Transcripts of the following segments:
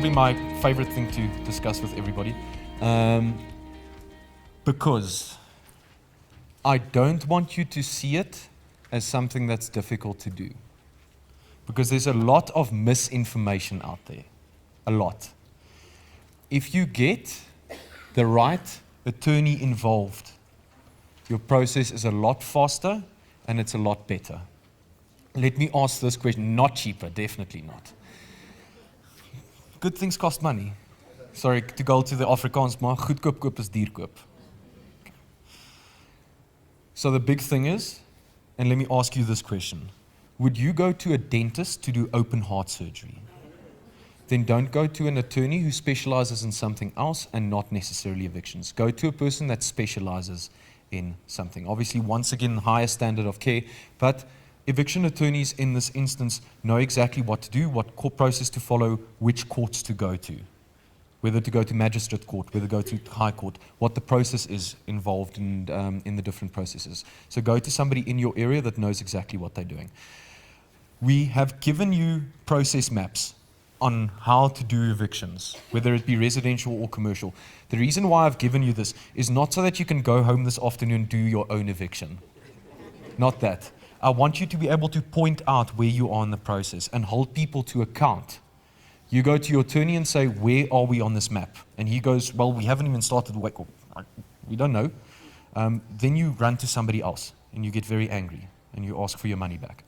probably my favorite thing to discuss with everybody. Because I don't want you to see it as something that's difficult to do. Because there's a lot of misinformation out there. A lot. If you get the right attorney involved, your process is a lot faster and it's a lot better. Let me ask this question, not cheaper, definitely not. Good things cost money. Sorry, to go to the Afrikaans, maar goedkoop koop is duur koop. So the big thing is, and let me ask you this question, would you go to a dentist to do open heart surgery? Then don't go to an attorney who specializes in something else and not necessarily evictions. Go to a person that specializes in something. Obviously, once again, higher standard of care, but eviction attorneys in this instance know exactly what to do, what court process to follow, which courts to go to, whether to go to magistrate court, whether to go to high court, what the process is involved in the different processes. So go to somebody in your area that knows exactly what they're doing. We have given you process maps on how to do evictions, whether it be residential or commercial. The reason why I've given you this is not so that you can go home this afternoon and do your own eviction. Not that. I want you to be able to point out where you are in the process and hold people to account. You go to your attorney and say, where are we on this map? And he goes, well, we haven't even started, we don't know. Then you run to somebody else and you get very angry and you ask for your money back.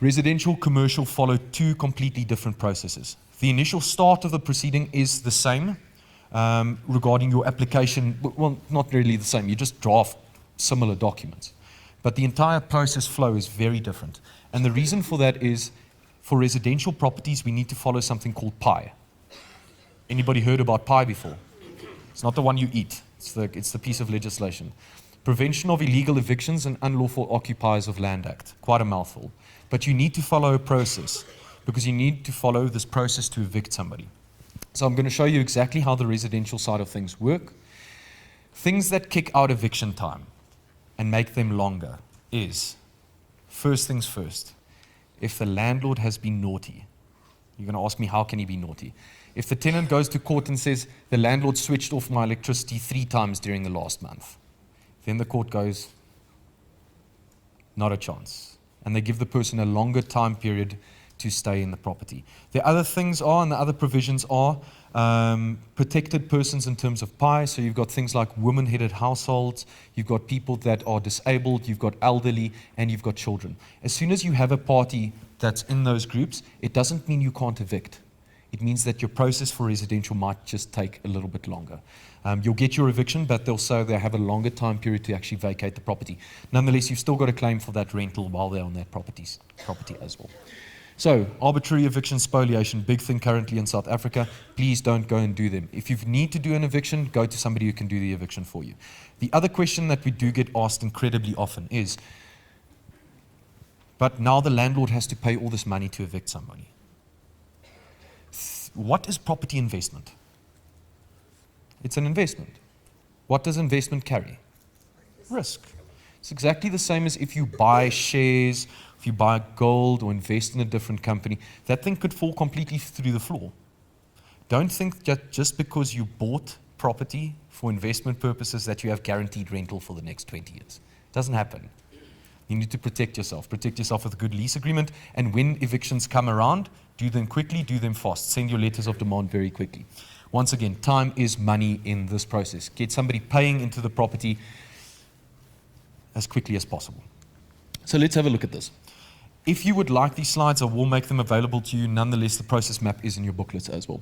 Residential, commercial follow two completely different processes. The initial start of the proceeding is the same regarding your application. Well, not really the same. You just draft similar documents. But the entire process flow is very different. And the reason for that is, for residential properties, we need to follow something called PI. Anybody heard about PI before? It's not the one you eat. It's the piece of legislation. Prevention of Illegal Evictions and Unlawful Occupiers of Land Act. Quite a mouthful. But you need to follow a process, because you need to follow this process to evict somebody. So I'm going to show you exactly how the residential side of things work. Things that kick out eviction time and make them longer is, first things first, if the landlord has been naughty. You're going to ask me, how can he be naughty? If the tenant goes to court and says, the landlord switched off my electricity 3 times during the last month, then the court goes, not a chance. And they give the person a longer time period to stay in the property. The other things are, and the other provisions are, protected persons in terms of PI. So you've got things like woman-headed households, you've got people that are disabled, you've got elderly, and you've got children. As soon as you have a party that's in those groups, it doesn't mean you can't evict. It means that your process for residential might just take a little bit longer. You'll get your eviction, but they'll say they have a longer time period to actually vacate the property. Nonetheless, you've still got a claim for that rental while they're on that property as well. So, arbitrary eviction, spoliation, big thing currently in South Africa. Please don't go and do them. If you need to do an eviction, go to somebody who can do the eviction for you. The other question that we do get asked incredibly often is, but now the landlord has to pay all this money to evict somebody. What is property investment? It's an investment. What does investment carry? Risk. It's exactly the same as if you buy shares, if you buy gold or invest in a different company. That thing could fall completely through the floor. Don't think that just because you bought property for investment purposes that you have guaranteed rental for the next 20 years. It doesn't happen. You need to protect yourself. Protect yourself with a good lease agreement. And when evictions come around, do them quickly, do them fast. Send your letters of demand very quickly. Once again, time is money in this process. Get somebody paying into the property as quickly as possible. So let's have a look at this. If you would like these slides, I will make them available to you. Nonetheless, the process map is in your booklets as well.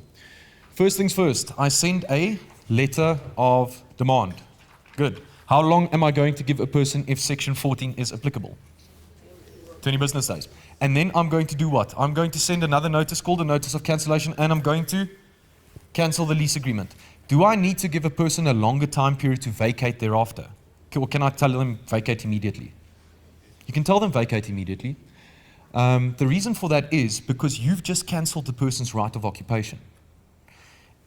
First things first, I send a letter of demand. Good. How long am I going to give a person if Section 14 is applicable? 20 business days. And then I'm going to do what? I'm going to send another notice called a notice of cancellation, and I'm going to cancel the lease agreement. Do I need to give a person a longer time period to vacate thereafter? Or can I tell them vacate immediately? You can tell them vacate immediately. The reason for that is because you've just cancelled the person's right of occupation.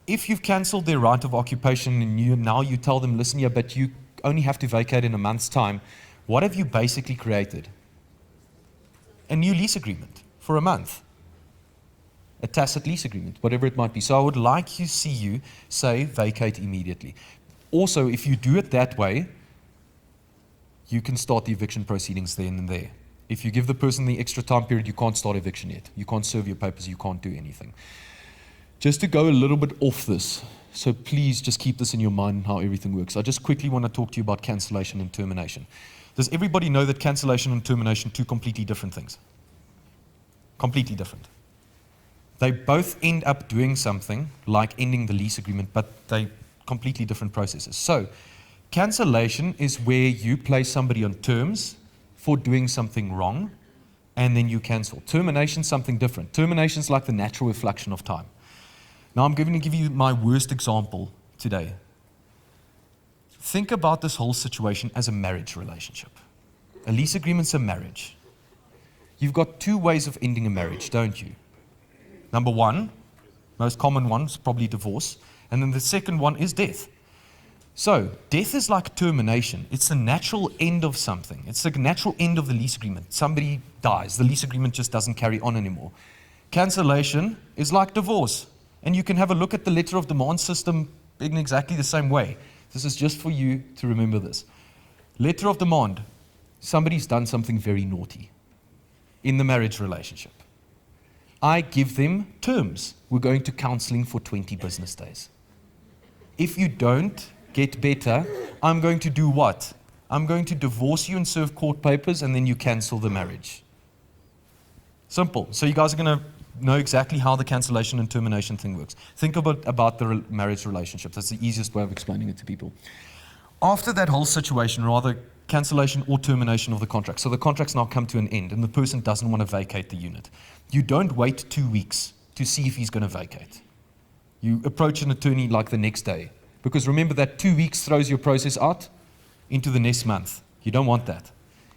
If you've cancelled their right of occupation and now you tell them, listen here, but you only have to vacate in a month's time, what have you basically created? A new lease agreement for a month. a tacit lease agreement, whatever it might be. So I would like to see you say vacate immediately. Also, if you do it that way, you can start the eviction proceedings then and there. If you give the person the extra time period, you can't start eviction yet. You can't serve your papers, you can't do anything. Just to go a little bit off this, so please just keep this in your mind how everything works. I just quickly want to talk to you about cancellation and termination. Does everybody know that cancellation and termination are two completely different things? Completely different. They both end up doing something like ending the lease agreement, but they completely different processes. So, cancellation is where you place somebody on terms for doing something wrong, and then you cancel. Termination is something different. Termination is like the natural reflection of time. Now I'm going to give you my worst example today. Think about this whole situation as a marriage relationship. A lease agreement's a marriage. You've got two ways of ending a marriage, don't you? Number one, most common one is probably divorce, and then the second one is death. So, death is like termination. It's the natural end of something. It's the natural end of the lease agreement. Somebody dies. The lease agreement just doesn't carry on anymore. Cancellation is like divorce. And you can have a look at the letter of demand system in exactly the same way. This is just for you to remember this. Letter of demand. Somebody's done something very naughty in the marriage relationship. I give them terms. We're going to counseling for 20 business days. If you don't get better, I'm going to do what? I'm going to divorce you and serve court papers, and then you cancel the marriage. Simple. So you guys are going to know exactly how the cancellation and termination thing works. Think about the marriage relationship. That's the easiest way of explaining it to people. After that whole situation, rather cancellation or termination of the contract, so the contract's now come to an end and the person doesn't want to vacate the unit, you don't wait 2 weeks to see if he's going to vacate. You approach an attorney like the next day. Because remember that 2 weeks throws your process out into the next month. You don't want that.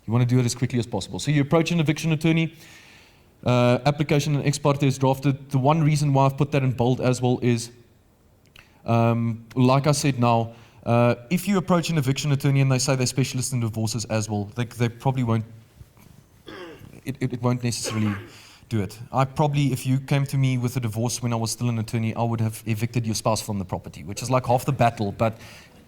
You want to do it as quickly as possible. So you approach an eviction attorney, application and ex parte is drafted. The one reason why I've put that in bold as well is, like I said now, if you approach an eviction attorney and they say they're specialists in divorces as well, they probably won't, it won't necessarily do it. I probably, if you came to me with a divorce when I was still an attorney, I would have evicted your spouse from the property, which is like half the battle, but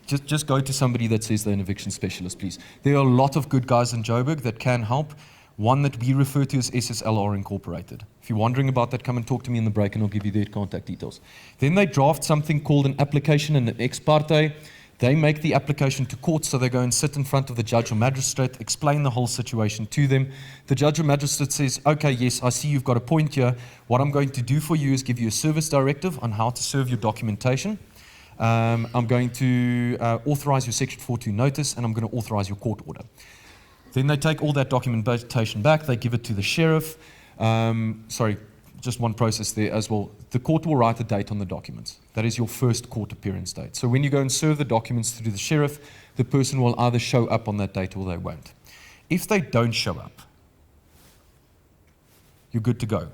just go to somebody that says they're an eviction specialist, please. There are a lot of good guys in Joburg that can help. One that we refer to as SSLR Incorporated. If you're wondering about that, come and talk to me in the break and I'll give you their contact details. Then they draft something called an application and an ex parte. They make the application to court, so they go and sit in front of the judge or magistrate, explain the whole situation to them. The judge or magistrate says, okay, yes, I see you've got a point here. What I'm going to do for you is give you a service directive on how to serve your documentation. I'm going to authorize your Section 42 notice, and I'm going to authorize your court order. Then they take all that documentation back, they give it to the sheriff. Just one process there as well. The court will write a date on the documents. That is your first court appearance date. So when you go and serve the documents to the sheriff, the person will either show up on that date or they won't. If they don't show up, you're good to go.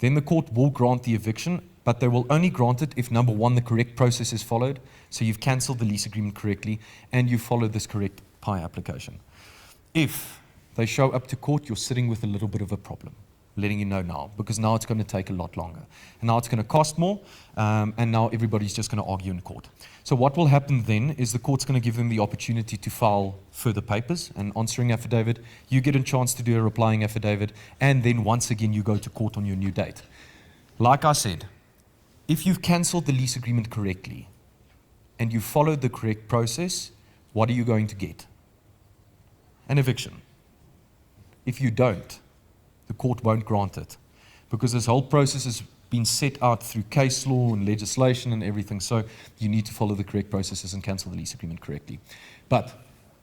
Then the court will grant the eviction, but they will only grant it if, number one, the correct process is followed, so you've cancelled the lease agreement correctly, and you followed this correct PI application. If they show up to court, you're sitting with a little bit of a problem. Letting you know now, because now it's going to take a lot longer. And now it's going to cost more, and now everybody's just going to argue in court. So what will happen then is the court's going to give them the opportunity to file further papers, an answering affidavit. You get a chance to do a replying affidavit, and then once again you go to court on your new date. Like I said, if you've cancelled the lease agreement correctly, and you followed the correct process, what are you going to get? An eviction. If you don't, the court won't grant it, because this whole process has been set out through case law and legislation and everything, so you need to follow the correct processes and cancel the lease agreement correctly. But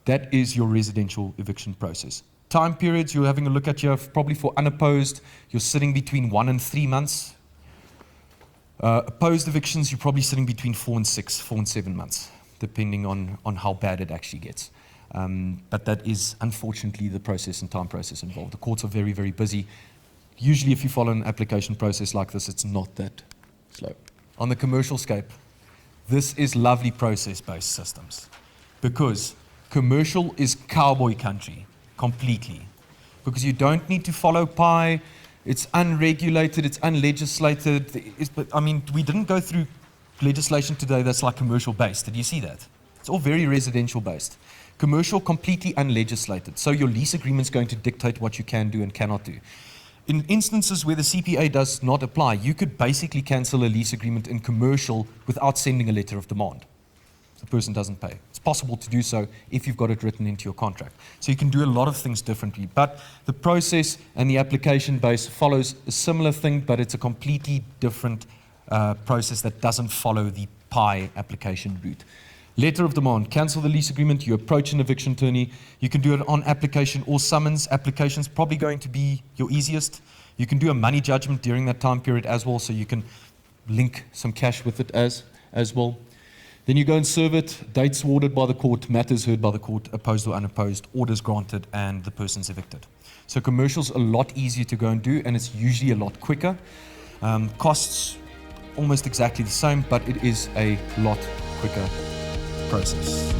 that is your residential eviction process. Time periods you're having a look at here, probably for unopposed, you're sitting between 1 and 3 months. Opposed evictions, you're probably sitting between 4 and 7 months, depending on how bad it actually gets. But that is unfortunately the process and time process involved. The courts are very, very busy. Usually if you follow an application process like this, it's not that slow. On the commercial scape, this is lovely process-based systems, because commercial is cowboy country completely, because you don't need to follow PI. It's unregulated, it's unlegislated. But I mean, we didn't go through legislation today that's like commercial based. Did you see that? It's all very residential based. Commercial, completely unlegislated. So your lease agreement's going to dictate what you can do and cannot do. In instances where the CPA does not apply, you could basically cancel a lease agreement in commercial without sending a letter of demand. The person doesn't pay. It's possible to do so if you've got it written into your contract. So you can do a lot of things differently. But the process and the application base follows a similar thing, but it's a completely different process that doesn't follow the PI application route. Letter of demand, cancel the lease agreement, you approach an eviction attorney. You can do it on application or summons. Application's probably going to be your easiest. You can do a money judgment during that time period as well, so you can link some cash with it as well. Then you go and serve it, dates awarded by the court, matters heard by the court, opposed or unopposed, orders granted, and the person's evicted. So commercial's a lot easier to go and do, and it's usually a lot quicker. Costs almost exactly the same, but it is a lot quicker process.